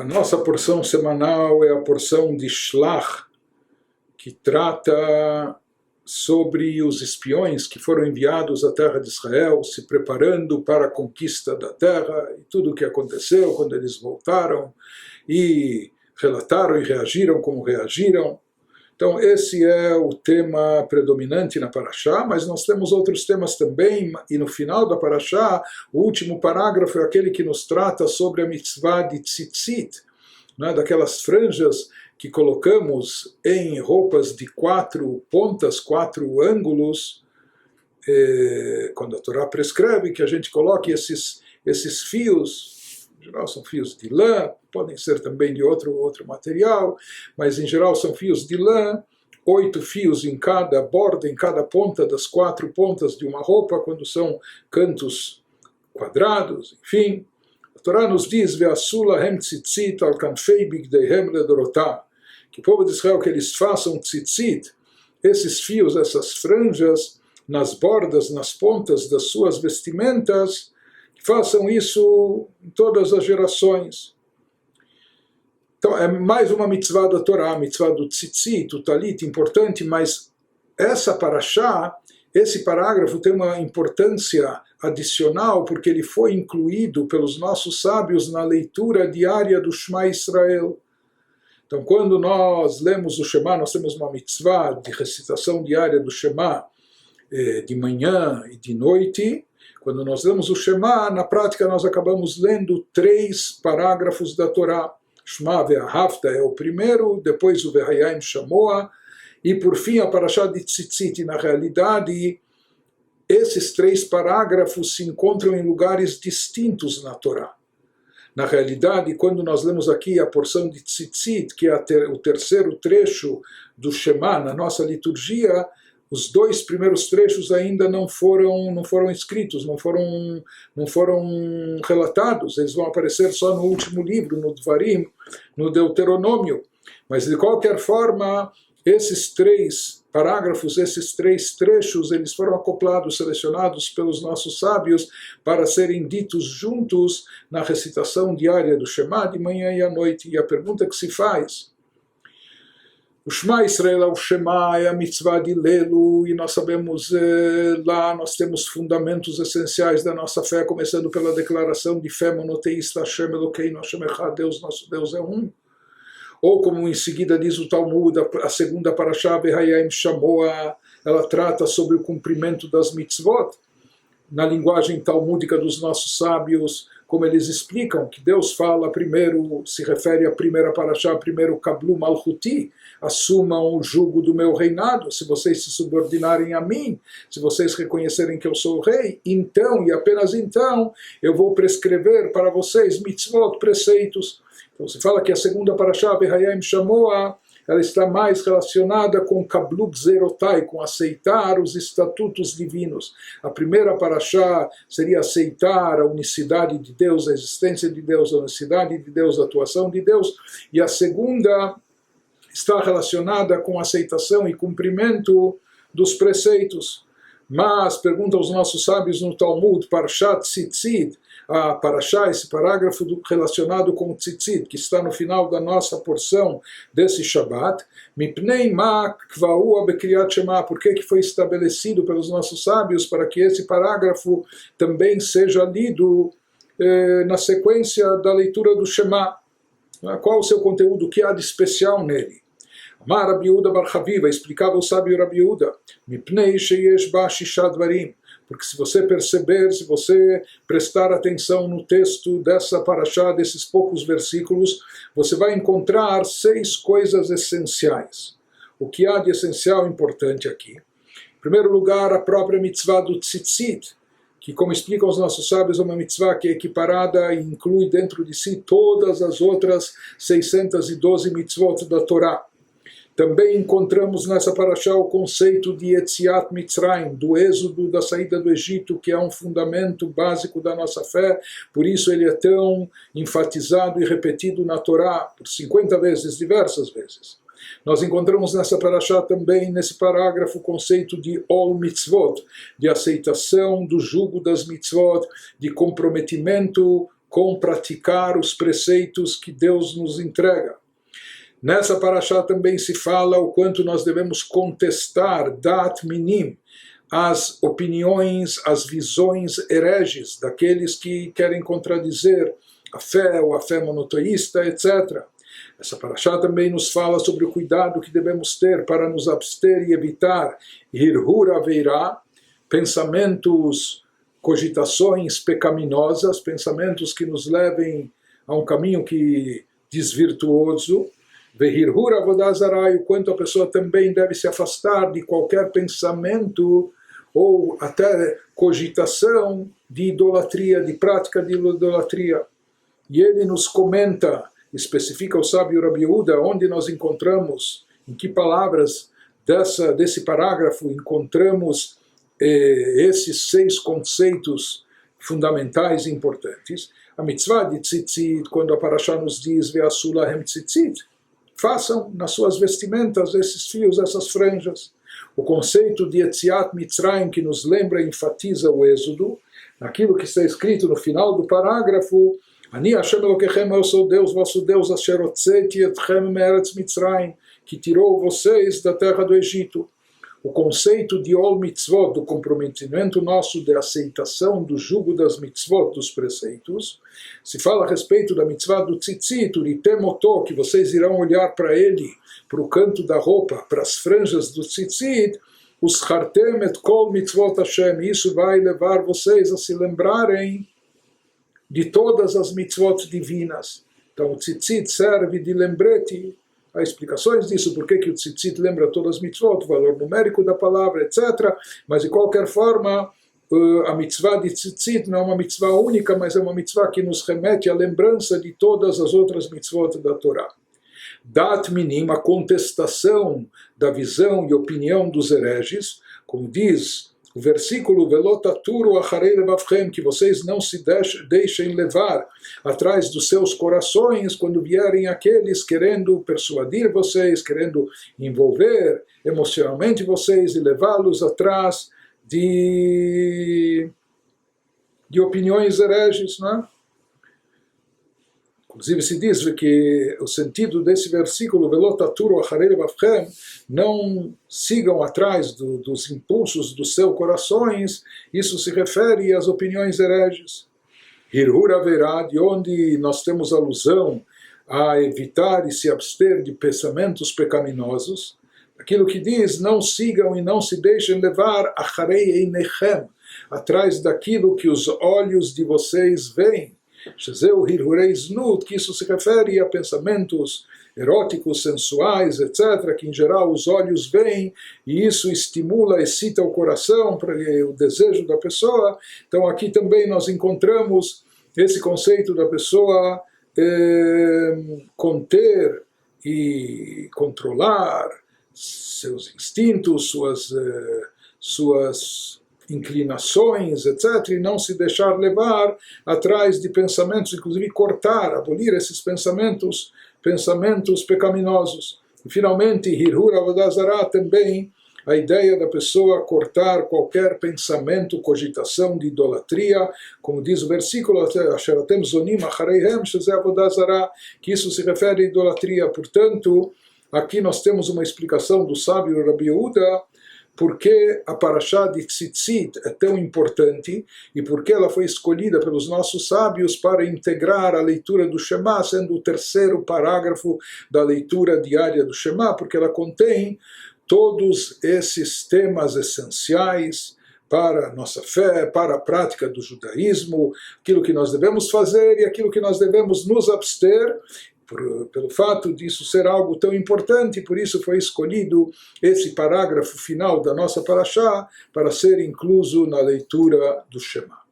nossa porção semanal é a porção de Shlach, que trata sobre os espiões que foram enviados à terra de Israel, se preparando para a conquista da terra, e tudo o que aconteceu quando eles voltaram, e relataram e reagiram como reagiram. Então esse é o tema predominante na Parashá, mas nós temos outros temas também, e no final da Parashá, o último parágrafo é aquele que nos trata sobre a mitzvah de tzitzit, né, daquelas franjas que colocamos em roupas de 4 pontas, 4 ângulos, quando a Torá prescreve que a gente coloque esses fios, em geral são fios de lã, podem ser também de outro material, mas em geral são fios de lã, 8 fios em cada borda, em cada ponta das 4 pontas de uma roupa, quando são cantos quadrados, enfim. A Torá nos diz, Ve'asu lahem tzitzit al kanfei bigdeihem ledorotah, que o povo de Israel, que eles façam tzitzit, esses fios, essas franjas, nas bordas, nas pontas das suas vestimentas, que façam isso em todas as gerações. Então é mais uma mitzvah da Torá, a mitzvah do tzitzit, o talit, importante, mas essa parashá, esse parágrafo tem uma importância adicional, porque ele foi incluído pelos nossos sábios na leitura diária do Shema Israel. Então, quando nós lemos o Shema, nós temos uma mitzvah de recitação diária do Shema de manhã e de noite. Quando nós lemos o Shema, na prática nós acabamos lendo 3 parágrafos da Torá. Shema ve'ahavta é o primeiro, depois o ve'hayim shamoa, e por fim a parashá de tzitzit. E na realidade, esses 3 parágrafos se encontram em lugares distintos na Torá. Na realidade, quando nós lemos aqui a porção de tzitzit, que é o terceiro trecho do Shema na nossa liturgia, os 2 primeiros trechos ainda não foram escritos, não foram relatados, eles vão aparecer só no último livro, no Dvarim, no Deuteronômio. Mas de qualquer forma, esses 3 parágrafos, esses 3 trechos, eles foram acoplados, selecionados pelos nossos sábios para serem ditos juntos na recitação diária do Shema de manhã e à noite. E a pergunta que se faz, o Shema Israel, o Shema é a mitzvah de lê-lo, e nós sabemos, lá nós temos fundamentos essenciais da nossa fé, começando pela declaração de fé monoteísta, Hashem Elokeinu, Hashem Echad, Deus, nosso Deus é um. Ou como em seguida diz o Talmud, a segunda parashá, Ve'hayim shamoa, ela trata sobre o cumprimento das mitzvot. Na linguagem talmúdica dos nossos sábios, como eles explicam, que Deus fala primeiro, se refere à primeira parashá, primeiro Kablu Malchuti, assumam o jugo do meu reinado, se vocês se subordinarem a mim, se vocês reconhecerem que eu sou o rei, então, e apenas então, eu vou prescrever para vocês mitzvot, preceitos. Então se fala que a segunda parashá, Ve'hayim shamoa, ela está mais relacionada com Kablu Gzerotai, com aceitar os estatutos divinos. A primeira parashá seria aceitar a unicidade de Deus, a existência de Deus, a unicidade de Deus, a atuação de Deus, e a segunda está relacionada com aceitação e cumprimento dos preceitos. Mas, perguntam os nossos sábios no Talmud, Parshat Tzitzit, a parashá, esse parágrafo relacionado com o tzitzit, que está no final da nossa porção desse Shabbat, Mipnei ma kvaua bekriyat Shema, por que foi estabelecido pelos nossos sábios para que esse parágrafo também seja lido na sequência da leitura do Shema? Qual o seu conteúdo, o que há de especial nele? Amar Rabi Yehuda bar Chaviva, explicava o sábio Rabi Yehuda, Mipnei sheyesh ba shisha dvarim, porque se você perceber, se você prestar atenção no texto dessa parashá, desses poucos versículos, você vai encontrar 6 coisas essenciais. O que há de essencial e importante aqui? Em primeiro lugar, a própria mitzvah do tzitzit, que, como explicam os nossos sábios, é uma mitzvah que é equiparada e inclui dentro de si todas as outras 612 mitzvot da Torá. Também encontramos nessa parashá o conceito de Yetziat Mitzrayim, do êxodo, da saída do Egito, que é um fundamento básico da nossa fé, por isso ele é tão enfatizado e repetido na Torá por 50 vezes, diversas vezes. Nós encontramos nessa parashá também, nesse parágrafo, o conceito de Ol Mitzvot, de aceitação do jugo das mitzvot, de comprometimento com praticar os preceitos que Deus nos entrega. Nessa parashá também se fala o quanto nós devemos contestar dat minim, as opiniões, as visões hereges daqueles que querem contradizer a fé ou a fé monoteísta, etc. Essa parashá também nos fala sobre o cuidado que devemos ter para nos abster e evitar hirhur aveirá, pensamentos, cogitações pecaminosas, pensamentos que nos levem a um caminho que desvirtuoso. Vehirhur avodah zará, e o quanto a pessoa também deve se afastar de qualquer pensamento ou até cogitação de idolatria, de prática de idolatria. E ele nos comenta, especifica o sábio Rabi Yehuda, onde nós encontramos, em que palavras desse parágrafo encontramos esses 6 conceitos fundamentais e importantes. A mitzvah de tzitzit, quando a parashá nos diz ve'asu lahem tzitzit, façam nas suas vestimentas esses fios, essas franjas. O conceito de Yetziat Mitzrayim, que nos lembra e enfatiza o êxodo, naquilo que está escrito no final do parágrafo, Ani Hashem Elokechem, eu sou Deus, vosso Deus, Asher hotzeti etchem me'eretz Mitzrayim, que tirou vocês da terra do Egito. O conceito de Ol Mitzvot, do comprometimento nosso de aceitação do jugo das mitzvot, dos preceitos, se fala a respeito da mitzvah do tzitzit, uritemotó, que vocês irão olhar para ele, para o canto da roupa, para as franjas do tzitzit, os chartem et kol mitzvot Hashem, isso vai levar vocês a se lembrarem de todas as mitzvot divinas. Então o tzitzit serve de lembrete. Há explicações disso, por que o tzitzit lembra todas as mitzvot, o valor numérico da palavra, etc. Mas de qualquer forma, a mitzvah de tzitzit não é uma mitzvah única, mas é uma mitzvah que nos remete à lembrança de todas as outras mitzvot da Torá. Dat minim, a contestação da visão e opinião dos hereges, como diz o versículo Velotaturu acharei levavchem, que vocês não se deixem levar atrás dos seus corações quando vierem aqueles querendo persuadir vocês, querendo envolver emocionalmente vocês e levá-los atrás de opiniões hereges, não é? Inclusive se diz que o sentido desse versículo, Velotaturu acharei levavchem, não sigam atrás dos impulsos dos seus corações, isso se refere às opiniões hereges. Hirhur haverá, de onde nós temos alusão a evitar e se abster de pensamentos pecaminosos, aquilo que diz, não sigam e não se deixem levar acharei einechem, atrás daquilo que os olhos de vocês veem, que isso se refere a pensamentos eróticos, sensuais, etc., que em geral os olhos veem, e isso estimula, excita o coração, para o desejo da pessoa. Então aqui também nós encontramos esse conceito da pessoa conter e controlar seus instintos, suas inclinações, etc., e não se deixar levar atrás de pensamentos, inclusive cortar, abolir esses pensamentos pecaminosos. E finalmente, Hirhur avodah zará, também a ideia da pessoa cortar qualquer pensamento, cogitação de idolatria, como diz o versículo, Asher atem zonim achareihem shezeh avodah zará, que isso se refere à idolatria. Portanto, aqui nós temos uma explicação do sábio Rabi Yehuda, porque a parashá de Tzitzit é tão importante e porque ela foi escolhida pelos nossos sábios para integrar a leitura do Shema, sendo o 3º parágrafo da leitura diária do Shema, porque ela contém todos esses temas essenciais para a nossa fé, para a prática do judaísmo, aquilo que nós devemos fazer e aquilo que nós devemos nos abster, pelo fato disso ser algo tão importante, por isso foi escolhido esse parágrafo final da nossa parashá para ser incluso na leitura do Shema.